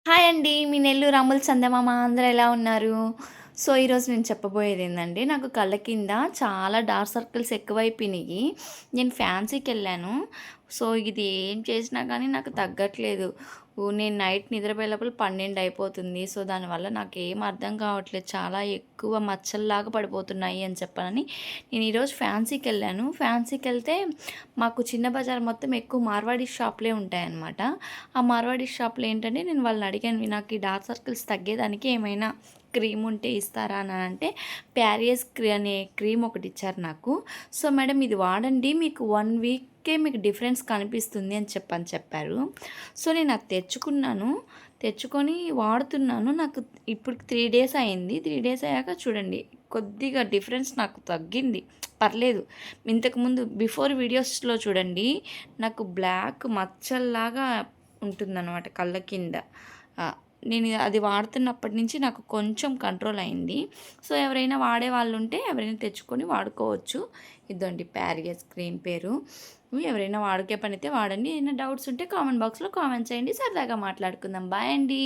Hi అండి. మీ నెల్లూరు అమ్ముల చందమామ అందరూ ఎలా ఉన్నారు? సో, ఈరోజు నేను చెప్పబోయేదేందంటే, నాకు కళ్ళ కింద చాలా డార్క్ సర్కిల్స్ ఎక్కువైపోయినియి. నేను ఫ్యాన్సీకెళ్ళాను. సో, ఇది ఏం చేసినా గానీ నాకు తగ్గట్లేదు. నేను నైట్ నిద్రపోయే లోపల 12 అయిపోతుంది. సో, దానివల్ల నాకేం అర్థం కావట్లేదు. చాలా ఎక్కువ మచ్చల్లాగా పడిపోతున్నాయి అని చెప్పనని, నేను ఈరోజు ఫ్యాన్సీకెళ్ళాను. ఫ్యాన్సీకెళ్తే మాకు చిన్న బజార్ మొత్తం ఎక్కువ మార్వాడి షాపులే ఉంటాయన్నమాట. ఆ మార్వాడి షాప్‌లో ఏంటంటే నేను వాళ్ళని అడిగాను, నాకు ఈ డార్క్ సర్కిల్స్ తగ్గేదానికి ఏమైనా క్రీమ్ ఉంటే ఇస్తారా అని అంటే, ప్యారియస్ అనే క్రీమ్ ఒకటి ఇచ్చారు నాకు. సో, మేడం ఇది వాడండి, మీకు 1 వీక్‌కే మీకు డిఫరెన్స్ కనిపిస్తుంది అని చెప్పారు. సో, నేను అది తెచ్చుకున్నాను. తెచ్చుకొని వాడుతున్నాను. నాకు ఇప్పుడు 3 డేస్ అయింది. 3 డేస్ అయ్యాక చూడండి కొద్దిగా డిఫరెన్స్ నాకు తగ్గింది. పర్లేదు. ఇంతకుముందు బిఫోర్ వీడియోస్‌లో చూడండి నాకు బ్లాక్ మచ్చల్లాగా ఉంటుందన్నమాట కళ్ళ కింద. నేను అది వాడుతున్నప్పటి నుంచి నాకు కొంచెం కంట్రోల్ అయింది. సో, ఎవరైనా వాడేవాళ్ళుంటే ఎవరైనా తెచ్చుకొని వాడుకోవచ్చు. ఇదండి ప్యారియస్ క్రీమ్ పేరు. ఎవరైనా వాడుకే పనైతే వాడండి. ఏమైనా డౌట్స్ ఉంటే కామెంట్ బాక్స్‌లో కామెంట్ చేయండి. సరదాగా మాట్లాడుకుందాం. బాయ్ అండి.